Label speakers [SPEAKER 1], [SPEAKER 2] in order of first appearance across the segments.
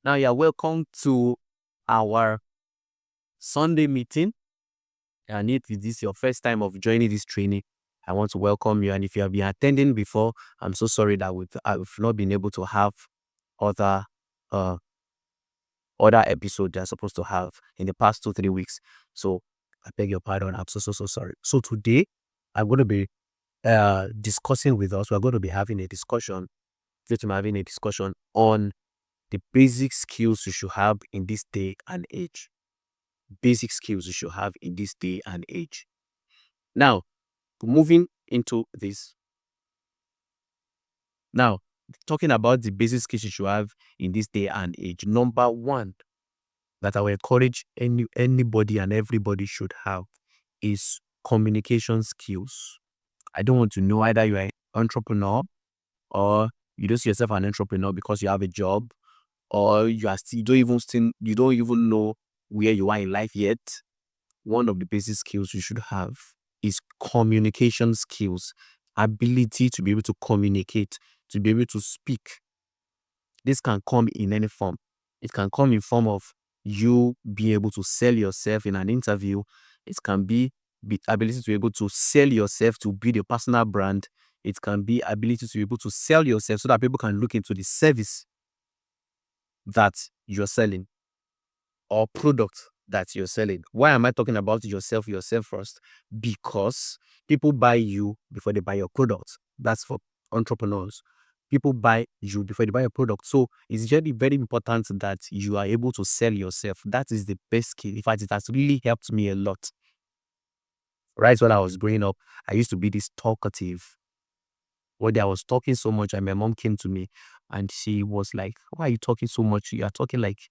[SPEAKER 1] Now you're welcome to our Sunday meeting. And if this is your first time of joining this training, I want to welcome you. And if you have been attending before, I'm so sorry that I've not been able to have other uh other episodes that I'm supposed to have in the past 2-3 weeks. So I beg your pardon. I'm so sorry. So today I'm going to be discussing with us. We're going to be having a discussion. I'm having a discussion on the basic skills you should have in this day and age. Basic skills you should have in this day and age. Now, moving into this. Now, talking about the basic skills you should have in this day and age. Number one that I will encourage anybody and everybody should have is communication skills. I don't want to know either you're an entrepreneur or you don't see yourself an entrepreneur because you have a job, or you don't even know where you are in life yet. One of the basic skills you should have is communication skills, ability to be able to communicate, to be able to speak. This can come in any form. It can come in form of you being able to sell yourself in an interview. It can be ability to be able to sell yourself to build your personal brand. It can be ability to be able to sell yourself so that people can look into the service that you're selling or product that you're selling. Why am I talking about yourself first? Because people buy you before they buy your product. That's for entrepreneurs. People buy you before they buy your product. So it's very, very important that you are able to sell yourself. That is the best skill. In fact, it has really helped me a lot. Right when I was growing up, I used to be this talkative. One day I was talking so much, and my mom came to me and she was like, "Why are you talking so much? You are talking like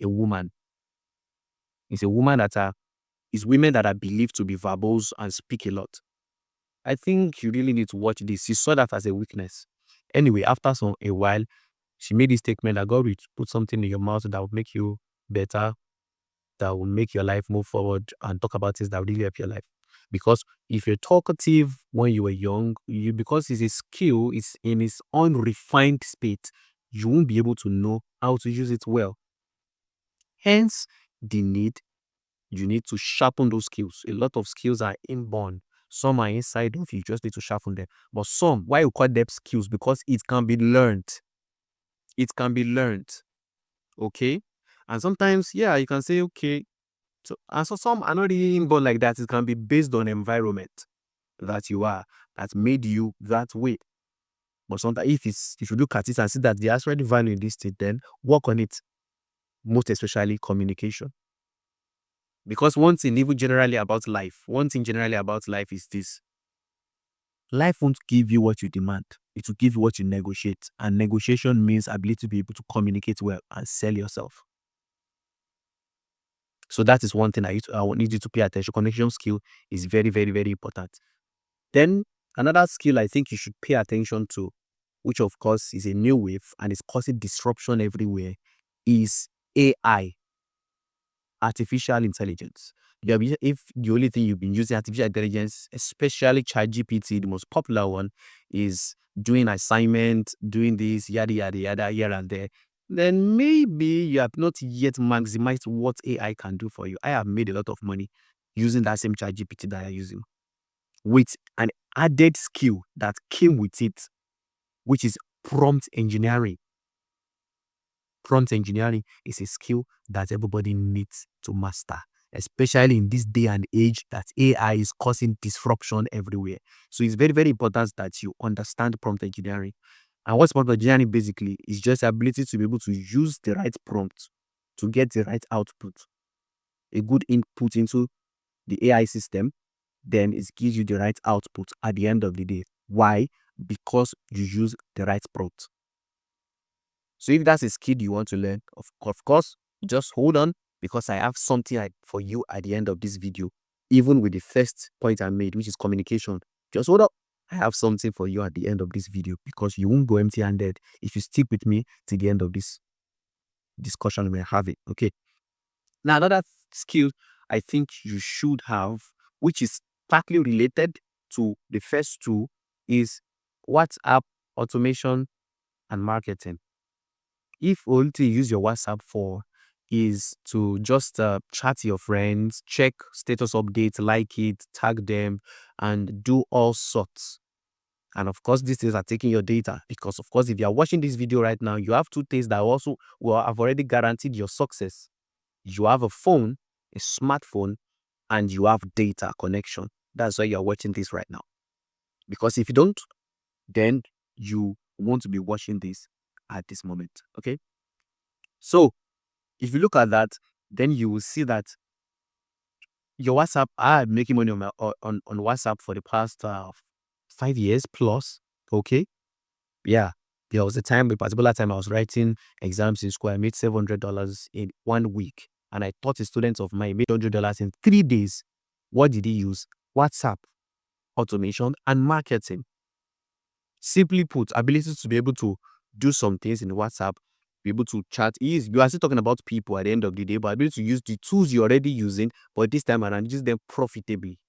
[SPEAKER 1] a woman." It's a woman that is women that are believed to be verbose and speak a lot. I think you really need to watch this. She saw that as a weakness. Anyway, after a while, she made this statement that God will put something in your mouth that will make you better, that will make your life move forward, and talk about things that will really help your life. Because if you're talkative when you were young, because it's a skill, it's in its unrefined state, you won't be able to know how to use it well. Hence, you need to sharpen those skills. A lot of skills are inborn. Some are inside of you. You just need to sharpen them. But some, why you call them skills? Because it can be learned. It can be learned. Okay? And sometimes, yeah, you can say, okay. So some are not really inborn like that. It can be based on environment that you are, that made you that way. But sometimes if you look at it and see that there's already value in this thing, then work on it. Most especially communication. Because one thing generally about life is this: life won't give you what you demand. It will give you what you negotiate. And negotiation means ability to be able to communicate well and sell yourself. So that is one thing I need you to pay attention. Communication skill is very, very, very important. Then another skill I think you should pay attention to, which of course is a new wave and is causing disruption everywhere, is AI. Artificial intelligence. If the only thing you've been using artificial intelligence, especially ChatGPT, the most popular one, is doing assignment, doing this, yada, yada, yada, here and there, then maybe you have not yet maximized what AI can do for you. I have made a lot of money using that same ChatGPT that you're using, with an added skill that came with it, which is prompt engineering. Prompt engineering is a skill that everybody needs to master, especially in this day and age that AI is causing disruption everywhere. So it's very, very important that you understand prompt engineering. And what's prompt engineering basically is just the ability to be able to use the right prompt to get the right output, a good input into the AI system, then it gives you the right output at the end of the day. Why? Because you use the right prompt. So if that's a skill you want to learn, of course, just hold on, because I have something for you at the end of this video, even with the first point I made, which is communication. Just hold up. I have something for you at the end of this video, because you won't go empty-handed if you stick with me to the end of this discussion we're having. Okay. Now, another skill I think you should have, which is partly related to the first two, is WhatsApp automation and marketing. If only thing you use your WhatsApp for is to just chat your friends, check status updates, like it, tag them, and do all sorts. And of course, these things are taking your data because, of course, if you are watching this video right now, you have two things that also will have already guaranteed your success. You have a phone, a smartphone, and you have data connection. That's why you're watching this right now. Because if you don't, then you won't be watching this at this moment. Okay. So if you look at that, then you will see that your WhatsApp, I'm making money on on WhatsApp for the past 5 years plus. Okay. Yeah. There was a particular time I was writing exams in school. I made $700 in 1 week. And I taught a student of mine made $100 in 3 days. What did he use? WhatsApp, automation, and marketing. Simply put, ability to be able to do some things in WhatsApp, be able to chat. You are still talking about people at the end of the day, but ability to use the tools you're already using, but this time around, use them profitably.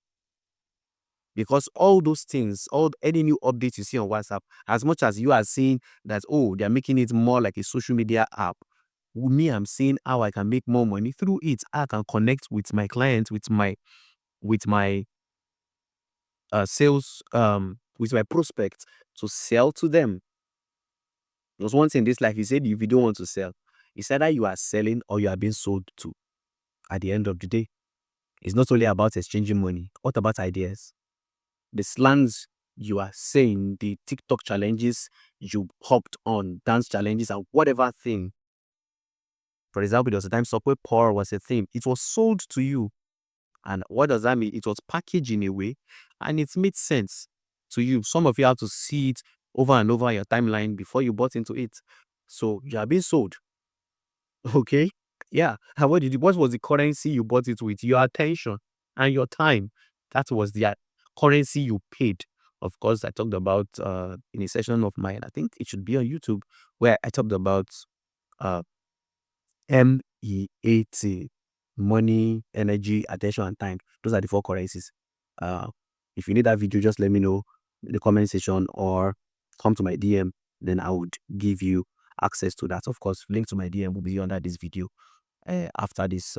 [SPEAKER 1] Because all those things, any new updates you see on WhatsApp, as much as you are saying that, oh, they're making it more like a social media app, me, I'm seeing how I can make more money through it. I can connect with my clients, with my sales, with my prospects to sell to them. Because one thing in this life, he said, if you don't want to sell, it's either you are selling or you are being sold to. At the end of the day, it's not only about exchanging money. What about ideas? The slangs you are saying, the TikTok challenges you hopped on, dance challenges, and whatever thing. For example, there was a time Subway Power was a thing. It was sold to you. And what does that mean? It was packaged in a way and it made sense to you. Some of you have to see it over and over your timeline before you bought into it. So you are being sold. Okay? Yeah. And what was the currency you bought it with? Your attention and your time. That was the currency you paid. Of course, I talked about in a session of mine, I think it should be on YouTube, where I talked about uh MEAT, money, energy, attention, and time. Those are the four currencies. Uh, if you need that video, just let me know in the comment section or come to my DM. Then I would give you access to that. Of course, link to my DM will be under this video after this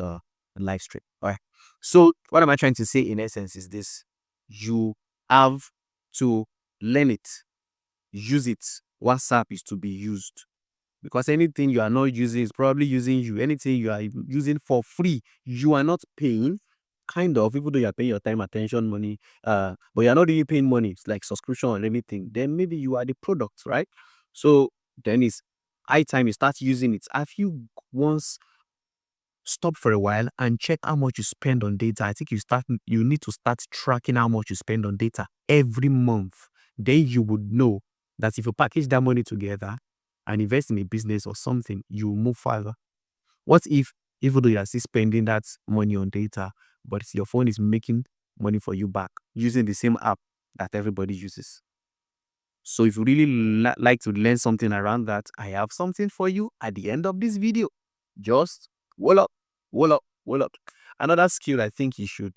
[SPEAKER 1] live stream. All right. So what am I trying to say in essence is this: you have to learn it, use it. WhatsApp is to be used. Because anything you are not using is probably using you. Anything you are using for free, you are not paying. Kind of, even though you are paying your time, attention, money, but you're not really paying money. It's like subscription or anything. Then maybe you are the product, right? So then it's high time you start using it. Have you once stop for a while and check how much you spend on data? I think you need to start tracking how much you spend on data every month. Then you would know that if you package that money together and invest in a business or something, you will move further. What if, even though you are still spending that money on data, but your phone is making money for you back using the same app that everybody uses? So if you really like to learn something around that, I have something for you at the end of this video. Just wall up, wall up, wall up. Another skill I think you should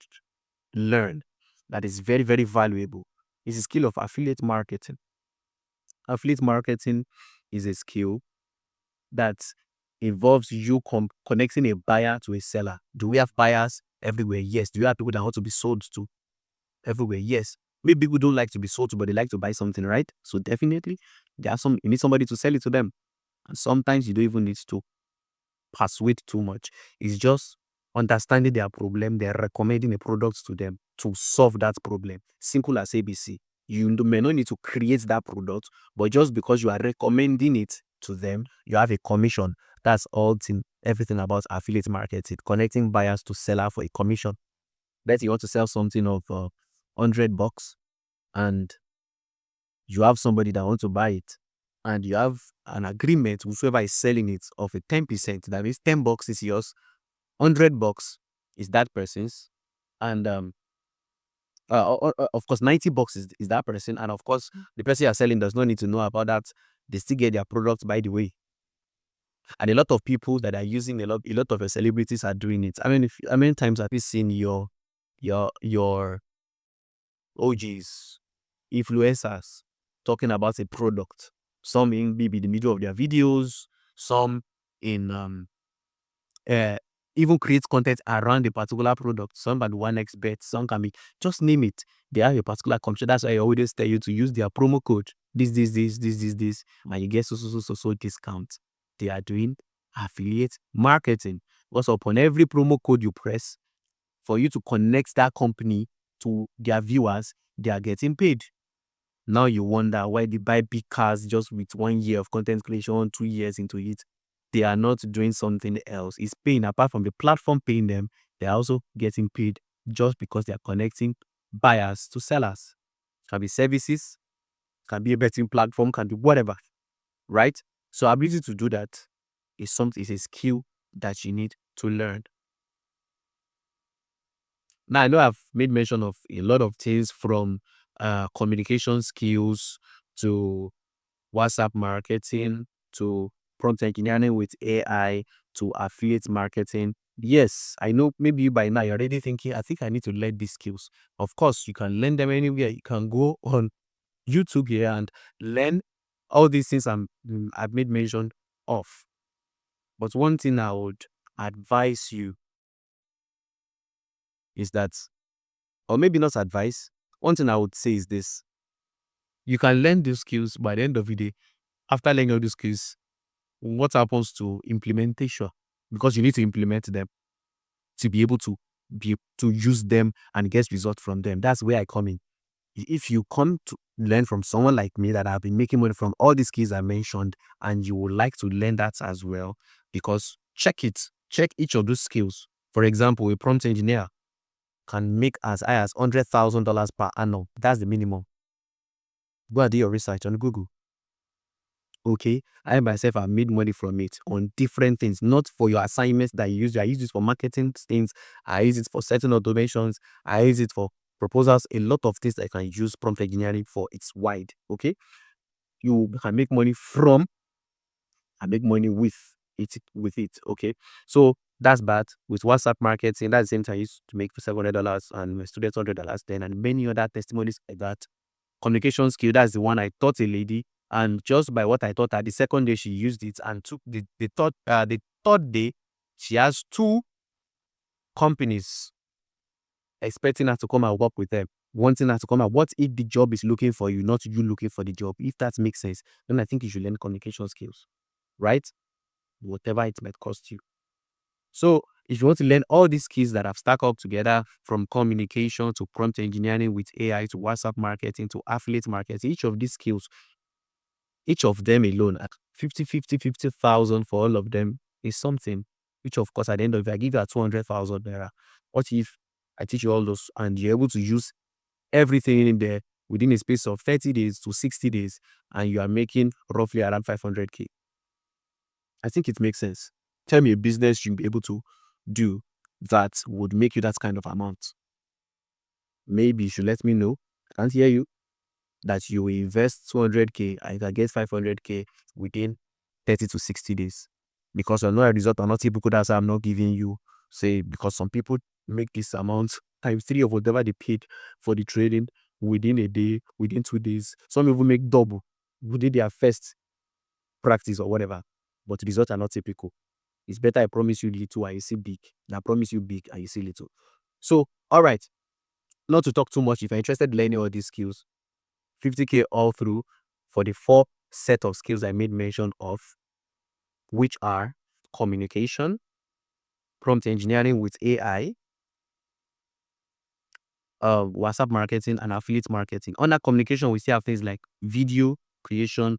[SPEAKER 1] learn that is very, very valuable is the skill of affiliate marketing. Affiliate marketing is a skill that involves you connecting a buyer to a seller. Do we have buyers everywhere? Yes. Do you have people that want to be sold to everywhere? Yes. Maybe people don't like to be sold to, but they like to buy something, right? So definitely, you need somebody to sell it to them. And sometimes you don't even need to persuade too much. It's just understanding their problem, they're recommending a product to them to solve that problem. Simple as ABC. You may not need to create that product, but just because you are recommending it to them, you have a commission. That's everything about affiliate marketing, connecting buyers to seller for a commission. Let's say you want to sell something of $100 and you have somebody that wants to buy it and you have an agreement with whoever is selling it of a 10%. That means $10 is yours, $100 is that person's, and of course $90 is that person, and of course the person you're selling does not need to know about that. They still get their product by the way. And a lot of people that are using a lot of your celebrities are doing it. I mean, how many times have you seen your OGs, influencers talking about a product? Some in maybe the middle of their videos, some in even create content around a particular product. Some are the one expert, some can be, just name it. They have a particular commission. That's why I always tell you to use their promo code. This, and you get so discount. They are doing affiliate marketing. Because upon every promo code you press, for you to connect that company to their viewers, they are getting paid. Now you wonder why they buy big cars just with 1 year of content creation, 2 years into it. They are not doing something else. It's paying, apart from the platform paying them, they're also getting paid just because they are connecting buyers to sellers. Can be services, can be a betting platform, can be whatever, right? So ability to do that is a skill that you need to learn. Now, I know I've made mention of a lot of things, from communication skills to WhatsApp marketing to prompt engineering with AI to affiliate marketing. Yes, I know maybe by now you're already thinking, I think I need to learn these skills. Of course, you can learn them anywhere. You can go on YouTube here and learn all these things I've made mention of. But one thing I would advise you is that, or maybe not advice, one thing I would say is this: you can learn these skills. By the end of the day, after learning all these skills, what happens to implementation? Because you need to implement them to be able to use them and get results from them. That's where I come in. If you come to learn from someone like me that I've been making money from all these skills I mentioned, and you would like to learn that as well, because check each of those skills. For example, a prompt engineer can make as high as $100,000 per annum. That's the minimum. Go and do your research on Google. Okay, I myself have made money from it on different things, not for your assignments that you use. I use it for marketing things. I use it for certain automations. I use it for proposals. A lot of things that I can use prompt engineering for. It's wide. Okay, you can make money from and make money with it. Okay, so that's bad. With WhatsApp marketing, that's the same time I used to make for $700 and my students $100 then, and many other testimonies like that. Communication skill, that's the one I taught a lady, and just by what I taught her, the second day she used it, and took the third day she has 2 companies expecting her to come and work with them, wanting her to come and, what if the job is looking for you, not you looking for the job? If that makes sense, then I think you should learn communication skills, right? Whatever it might cost you. So if you want to learn all these skills that have stacked up together, from communication to prompt engineering with AI to WhatsApp marketing to affiliate marketing, each of these skills, each of them alone at 50,000 for all of them is something, which of course at the end of it, I give you a 200,000 naira. What if I teach you all those and you're able to use everything in there within a space of 30 days to 60 days, and you are making roughly around 500K? I think it makes sense. Tell me a business you'll be able to do that would make you that kind of amount. Maybe you should let me know. I can't hear you. That you will invest 200K and you can get 500K within 30 to 60 days. Because I know a result are not typical. That's why I'm not giving you, say, because some people make this amount times 3 of whatever they paid for the trading within a day, within 2 days. Some even make double within their first practice or whatever. But the results are not typical. It's better I promise you little and you see big than I promise you big and you see little. So, all right, not to talk too much. If you're interested in learning all these skills, 50K all through for the 4 set of skills I made mention of, which are communication, prompt engineering with AI, WhatsApp marketing, and affiliate marketing. Under communication, we still have things like video creation,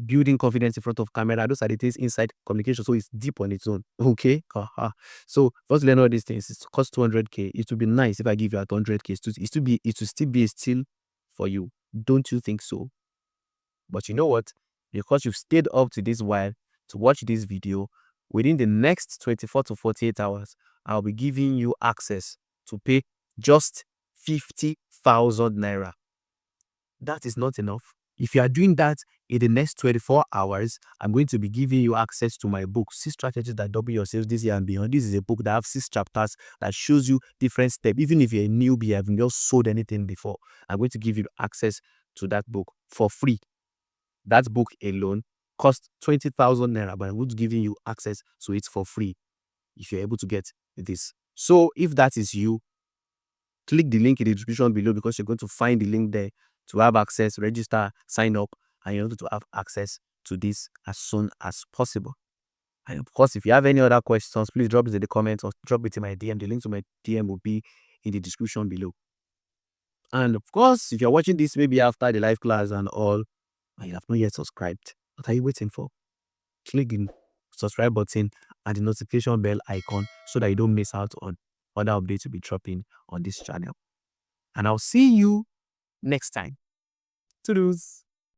[SPEAKER 1] building confidence in front of camera. Those are the things inside communication, so it's deep on its own. Okay, so first learn all these things. It costs 200K. It would be nice if I give you 100K. It will still be a steal for you. Don't you think so? But you know what? Because you've stayed up to this while to watch this video, within the next 24 to 48 hours, I'll be giving you access to pay just 50,000 naira. That is not enough. If you are doing that in the next 24 hours, I'm going to be giving you access to my book, 6 Strategies That Double Your Sales This Year and Beyond. This is a book that have 6 chapters that shows you different steps. Even if you're a newbie, you haven't just sold anything before, I'm going to give you access to that book for free. That book alone cost 20,000 naira, but I'm going to giving you access to it for free if you're able to get this. So if that is you, click the link in the description below, because you're going to find the link there to have access, register, sign up, and you're going to have access to this as soon as possible. And of course, if you have any other questions, please drop it in the comments or drop it in my DM. The link to my DM will be in the description below. And of course, if you're watching this maybe after the live class and all, and you have not yet subscribed, what are you waiting for? Click the subscribe button and the notification bell icon so that you don't miss out on other updates to be dropping on this channel. And I'll see you next time. Toodles.